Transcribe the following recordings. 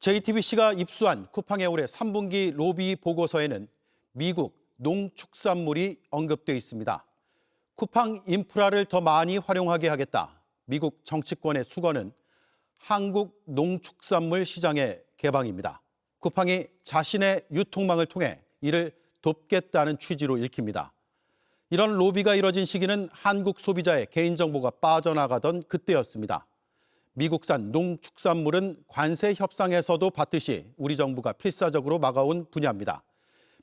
JTBC가 입수한 쿠팡의 올해 3분기 로비 보고서에는 미국 농축산물이 언급돼 있습니다. 쿠팡 인프라를 더 많이 활용하게 하겠다. 미국 정치권의 수건은 한국 농축산물 시장의 개방입니다. 쿠팡이 자신의 유통망을 통해 이를 돕겠다는 취지로 읽힙니다. 이런 로비가 이뤄진 시기는 한국 소비자의 개인정보가 빠져나가던 그때였습니다. 미국산 농축산물은 관세 협상에서도 봤듯이 우리 정부가 필사적으로 막아온 분야입니다.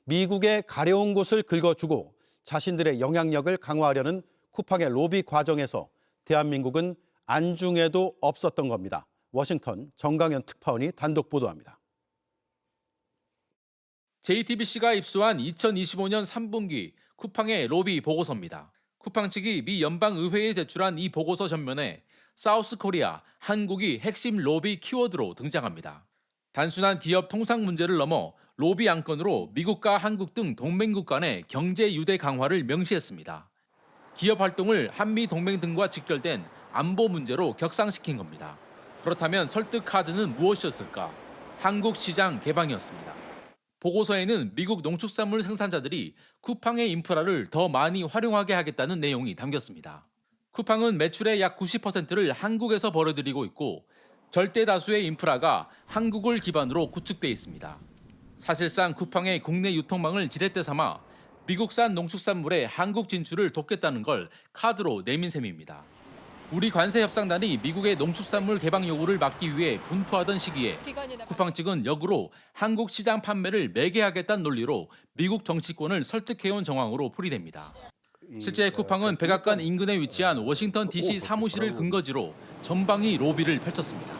미국의 가려운 곳을 긁어주고 자신들의 영향력을 강화하려는 쿠팡의 로비 과정에서 대한민국은 안중에도 없었던 겁니다. 워싱턴 정강현 특파원이 단독 보도합니다. JTBC가 입수한 2025년 3분기 쿠팡의 로비 보고서입니다. 쿠팡 측이 미 연방의회에 제출한 이 보고서 전면에 사우스 코리아, 한국이 핵심 로비 키워드로 등장합니다. 단순한 기업 통상 문제를 넘어 로비 안건으로 미국과 한국 등 동맹국 간의 경제 유대 강화를 명시했습니다. 기업 활동을 한미 동맹 등과 직결된 안보 문제로 격상시킨 겁니다. 그렇다면 설득 카드는 무엇이었을까? 한국 시장 개방이었습니다. 보고서에는 미국 농축산물 생산자들이 쿠팡의 인프라를 더 많이 활용하게 하겠다는 내용이 담겼습니다. 쿠팡은 매출의 약 90%를 한국에서 벌어들이고 있고 절대 다수의 인프라가 한국을 기반으로 구축돼 있습니다. 사실상 쿠팡의 국내 유통망을 지렛대 삼아 미국산 농축산물의 한국 진출을 돕겠다는 걸 카드로 내민 셈입니다. 우리 관세협상단이 미국의 농축산물 개방 요구를 막기 위해 분투하던 시기에 쿠팡 측은 역으로 한국 시장 판매를 매개하겠다는 논리로 미국 정치권을 설득해온 정황으로 풀이됩니다. 실제 쿠팡은 백악관 인근에 위치한 워싱턴 DC 사무실을 근거지로 전방위 로비를 펼쳤습니다.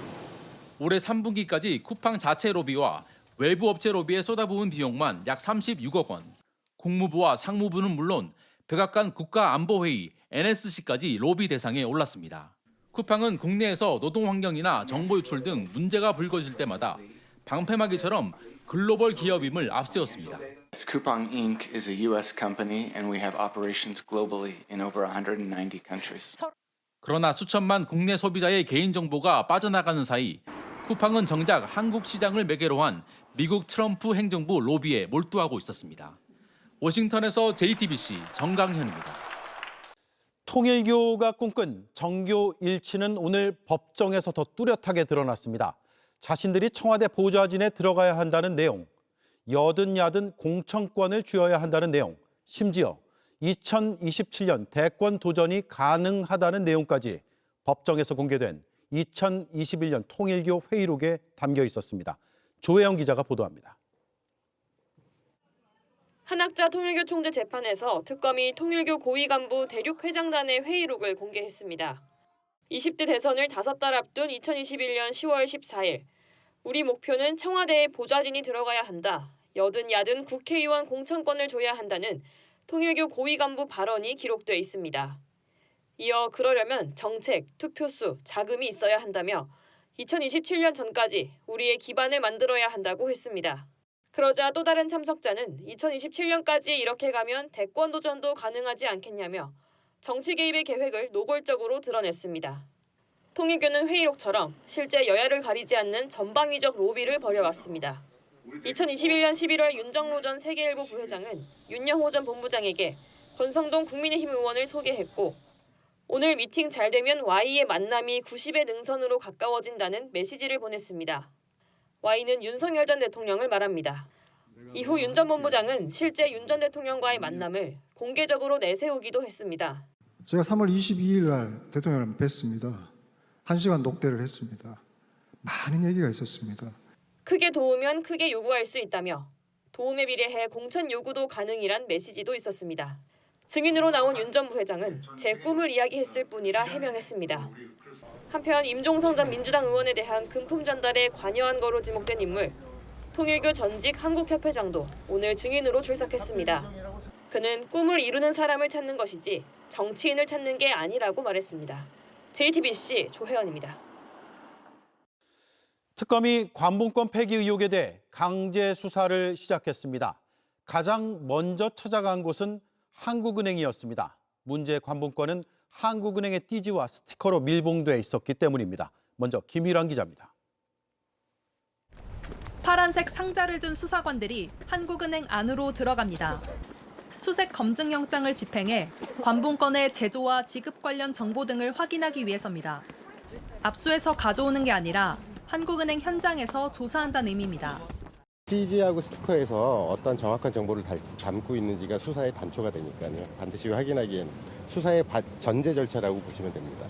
올해 3분기까지 쿠팡 자체 로비와 외부 업체 로비에 쏟아부은 비용만 약 36억 원. 국무부와 상무부는 물론 백악관 국가안보회의 NSC까지 로비 대상에 올랐습니다. 쿠팡은 국내에서 노동 환경이나 정보 유출 등 문제가 불거질 때마다 방패막이처럼 글로벌 기업임을 앞세웠습니다. Coupang Inc. is a U.S. company and we have operations globally in over 190 countries. 그러나 수천만 국내 소비자의 개인정보가 빠져나가는 사이 쿠팡은 정작 한국 시장을 매개로 한 미국 트럼프 행정부 로비에 몰두하고 있었습니다. 워싱턴에서 JTBC 정강현입니다. 통일교가 꿈꾼 정교 일치는 오늘 법정에서 더 뚜렷하게 드러났습니다. 자신들이 청와대 보좌진에 들어가야 한다는 내용, 여든 야든 공천권을 쥐어야 한다는 내용, 심지어 2027년 대권 도전이 가능하다는 내용까지 법정에서 공개된 2021년 통일교 회의록에 담겨 있었습니다. 조혜영 기자가 보도합니다. 한학자 통일교 총재 재판에서 특검이 통일교 고위 간부 대륙 회장단의 회의록을 공개했습니다. 20대 대선을 5달 앞둔 2021년 10월 14일 우리 목표는 청와대에 보좌진이 들어가야 한다. 여든 야든 국회의원 공천권을 줘야 한다는 통일교 고위 간부 발언이 기록돼 있습니다. 이어 그러려면 정책, 투표수, 자금이 있어야 한다며 2027년 전까지 우리의 기반을 만들어야 한다고 했습니다. 그러자 또 다른 참석자는 2027년까지 이렇게 가면 대권 도전도 가능하지 않겠냐며 정치 개입의 계획을 노골적으로 드러냈습니다. 통일교는 회의록처럼 실제 여야를 가리지 않는 전방위적 로비를 벌여왔습니다. 2021년 11월 윤정로 전 세계일보 부회장은 윤영호 전 본부장에게 권성동 국민의힘 의원을 소개했고 오늘 미팅 잘 되면 Y의 만남이 90의 능선으로 가까워진다는 메시지를 보냈습니다. Y는 윤석열 전 대통령을 말합니다. 이후 윤 전 본부장은 실제 윤 전 대통령과의 만남을 공개적으로 내세우기도 했습니다. 제가 3월 22일 날 대통령을 뵀습니다. 1시간 녹대를 했습니다. 많은 얘기가 있었습니다. 크게 도우면 크게 요구할 수 있다며 도움에 비례해 공천 요구도 가능이란 메시지도 있었습니다. 증인으로 나온 윤 전 부회장은 제 꿈을 이야기했을 뿐이라 해명했습니다. 한편 임종성 전 민주당 의원에 대한 금품 전달에 관여한 거로 지목된 인물, 통일교 전직 한국협회장도 오늘 증인으로 출석했습니다. 그는 꿈을 이루는 사람을 찾는 것이지 정치인을 찾는 게 아니라고 말했습니다. JTBC 조혜연입니다. 특검이 관봉권 폐기 의혹에 대해 강제 수사를 시작했습니다. 가장 먼저 찾아간 곳은 한국은행이었습니다. 문제의 관봉권은 한국은행의 띠지와 스티커로 밀봉돼 있었기 때문입니다. 먼저 김희란 기자입니다. 파란색 상자를 든 수사관들이 한국은행 안으로 들어갑니다. 수색 검증영장을 집행해 관봉권의 제조와 지급 관련 정보 등을 확인하기 위해서입니다. 압수해서 가져오는 게 아니라 한국은행 현장에서 조사한다는 의미입니다. TG하고 스티커에서 어떤 정확한 정보를 담고 있는지가 수사의 단초가 되니까요. 반드시 확인하기엔 수사의 전제 절차라고 보시면 됩니다.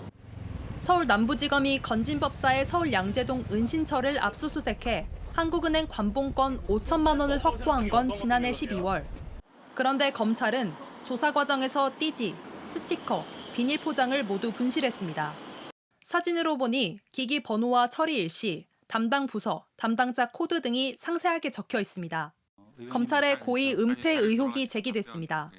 서울 남부지검이 건진법사의 서울 양재동 은신처를 압수수색해 한국은행 관봉권 5천만 원을 확보한 건 지난해 12월. 그런데 검찰은 조사 과정에서 띠지, 스티커, 비닐 포장을 모두 분실했습니다. 사진으로 보니 기기 번호와 처리 일시, 담당 부서, 담당자 코드 등이 상세하게 적혀 있습니다. 검찰의 고의 은폐 의혹이 제기됐습니다.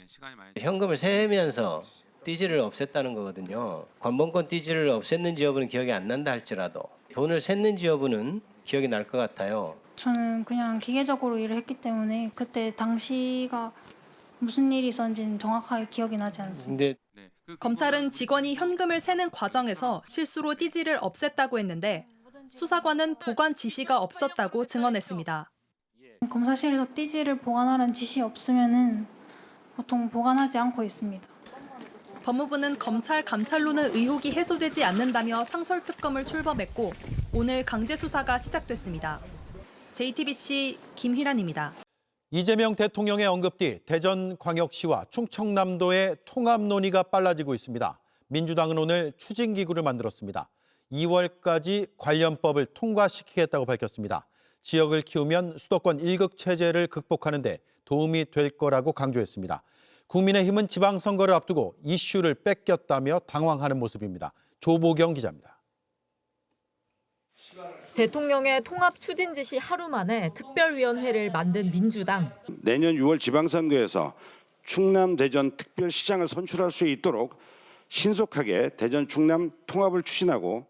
현금을 세면서 띠지를 없앴다는 거거든요. 관봉권 띠지를 없앴는지 여부는 기억이 안 난다 할지라도 돈을 샜는지 여부는 기억이 날 것 같아요. 저는 그냥 기계적으로 일을 했기 때문에 그때 당시가 무슨 일이 있었는지는 정확하게 기억이 나지 않습니다. 검찰은 직원이 현금을 세는 과정에서 실수로 띠지를 없앴다고 했는데 수사관은 보관 지시가 없었다고 증언했습니다. 검사실에서 띠지를 보관하라는 지시 없으면은 보통 보관하지 않고 있습니다. 법무부는 검찰 감찰로는 의혹이 해소되지 않는다며 상설특검을 출범했고 오늘 강제 수사가 시작됐습니다. JTBC 김휘란입니다. 이재명 대통령의 언급 뒤 대전광역시와 충청남도의 통합 논의가 빨라지고 있습니다. 민주당은 오늘 추진기구를 만들었습니다. 2월까지 관련법을 통과시키겠다고 밝혔습니다. 지역을 키우면 수도권 1극 체제를 극복하는 데 도움이 될 거라고 강조했습니다. 국민의힘은 지방선거를 앞두고 이슈를 뺏겼다며 당황하는 모습입니다. 조보경 기자입니다. 대통령의 통합 추진 지시 하루 만에 특별위원회를 만든 민주당. 내년 6월 지방선거에서 충남 대전 특별시장을 선출할 수 있도록 신속하게 대전 충남 통합을 추진하고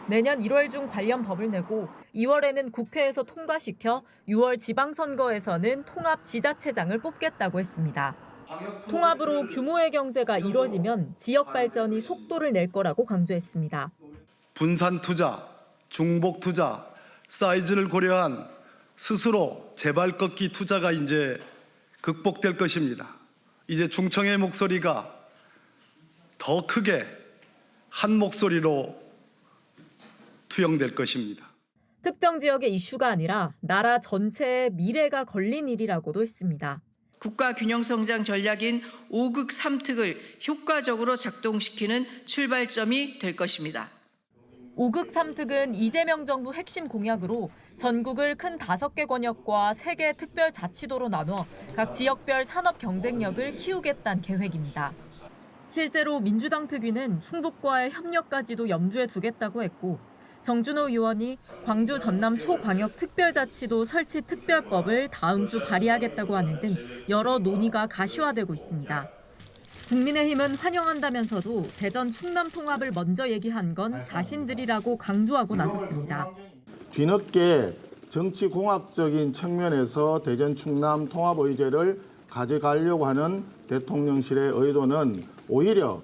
내년 1월 중 관련 법을 내고 2월에는 국회에서 통과시켜 6월 지방선거에서는 통합 지자체장을 뽑겠다고 했습니다. 통합으로 규모의 경제가 이루어지면 지역 발전이 속도를 낼 거라고 강조했습니다. 분산 투자, 중복 투자, 사이즈를 고려한 스스로 제발 꺾기 투자가 이제 극복될 것입니다. 이제 중청의 목소리가 더 크게 한 목소리로 투영될 것입니다. 특정 지역의 이슈가 아니라 나라 전체의 미래가 걸린 일이라고도 했습니다. 국가 균형성장 전략인 5극 3특을 효과적으로 작동시키는 출발점이 될 것입니다. 5극 3특은 이재명 정부 핵심 공약으로 전국을 큰 5개 권역과 3개 특별자치도로 나눠 각 지역별 산업 경쟁력을 키우겠다는 계획입니다. 실제로 민주당 특위는 충북과의 협력까지도 염두에 두겠다고 했고 정준호 의원이 광주 전남 초광역 특별자치도 설치 특별법을 다음 주 발의하겠다고 하는 등 여러 논의가 가시화되고 있습니다. 국민의힘은 환영한다면서도 대전 충남 통합을 먼저 얘기한 건 자신들이라고 강조하고 나섰습니다. 뒤늦게 정치공학적인 측면에서 대전 충남 통합 의제를 가져가려고 하는 대통령실의 의도는 오히려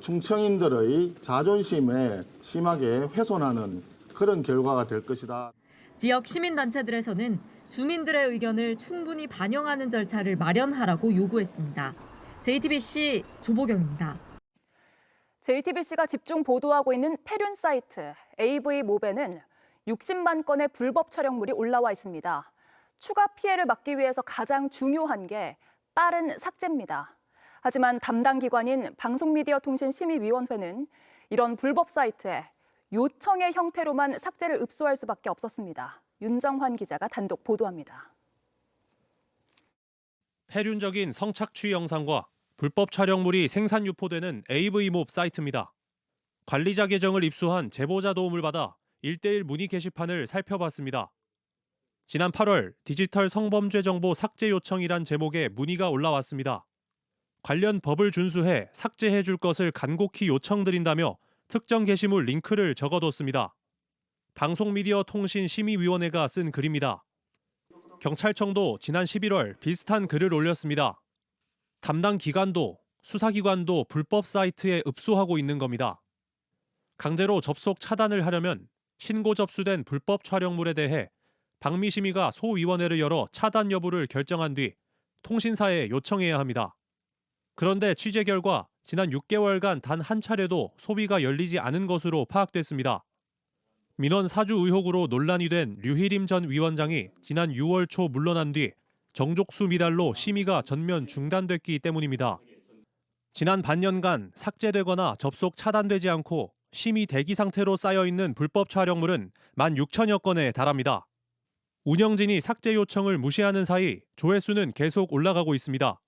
충청인들의 자존심에 심하게 훼손하는 그런 결과가 될 것이다. 지역 시민단체들에서는 주민들의 의견을 충분히 반영하는 절차를 마련하라고 요구했습니다. JTBC 조보경입니다. JTBC가 집중 보도하고 있는 폐륜 사이트 AV모베는 60만 건의 불법 촬영물이 올라와 있습니다. 추가 피해를 막기 위해서 가장 중요한 게 빠른 삭제입니다. 하지만 담당 기관인 방송미디어통신심의위원회는 이런 불법 사이트에 요청의 형태로만 삭제를 읍소할 수밖에 없었습니다. 윤정환 기자가 단독 보도합니다. 폐륜적인 성착취 영상과 불법 촬영물이 생산 유포되는 AV모브 사이트입니다. 관리자 계정을 입수한 제보자 도움을 받아 1:1 문의 게시판을 살펴봤습니다. 지난 8월 디지털 성범죄 정보 삭제 요청이란 제목의 문의가 올라왔습니다. 관련 법을 준수해 삭제해 줄 것을 간곡히 요청드린다며 특정 게시물 링크를 적어뒀습니다. 방송미디어통신심의위원회가 쓴 글입니다. 경찰청도 지난 11월 비슷한 글을 올렸습니다. 담당 기관도 수사기관도 불법 사이트에 읍소하고 있는 겁니다. 강제로 접속 차단을 하려면 신고 접수된 불법 촬영물에 대해 방미심의가 소위원회를 열어 차단 여부를 결정한 뒤 통신사에 요청해야 합니다. 그런데 취재 결과 지난 6개월간 단 한 차례도 소위가 열리지 않은 것으로 파악됐습니다. 민원 사주 의혹으로 논란이 된 류희림 전 위원장이 지난 6월 초 물러난 뒤 정족수 미달로 심의가 전면 중단됐기 때문입니다. 지난 반년간 삭제되거나 접속 차단되지 않고 심의 대기 상태로 쌓여있는 불법 촬영물은 16,000여 건에 달합니다. 운영진이 삭제 요청을 무시하는 사이 조회수는 계속 올라가고 있습니다.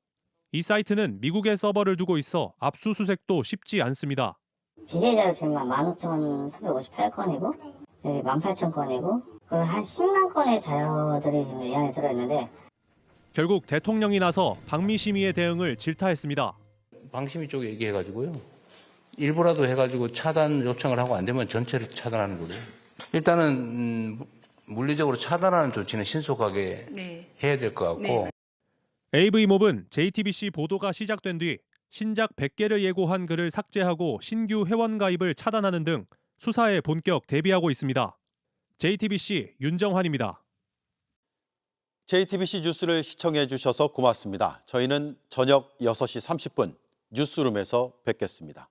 이 사이트는 미국에 서버를 두고 있어 압수수색도 쉽지 않습니다. BJ 자료 지금 15,358건이고 18,000건이고 한 10만 건의 자료들이 지금 이 안에 들어있는데 결국 대통령이 나서 방미심의의 대응을 질타했습니다. 방심위 쪽에 얘기해가지고요. 일부라도 해가지고 차단 요청을 하고 안 되면 전체를 차단하는 거예요. 일단은 물리적으로 차단하는 조치는 신속하게 해야 될 것 같고. AV몹은 JTBC 보도가 시작된 뒤 신작 100개를 예고한 글을 삭제하고 신규 회원 가입을 차단하는 등 수사에 본격 대비하고 있습니다. JTBC 윤정환입니다. JTBC 뉴스를 시청해 주셔서 고맙습니다. 저희는 저녁 6시 30분 뉴스룸에서 뵙겠습니다.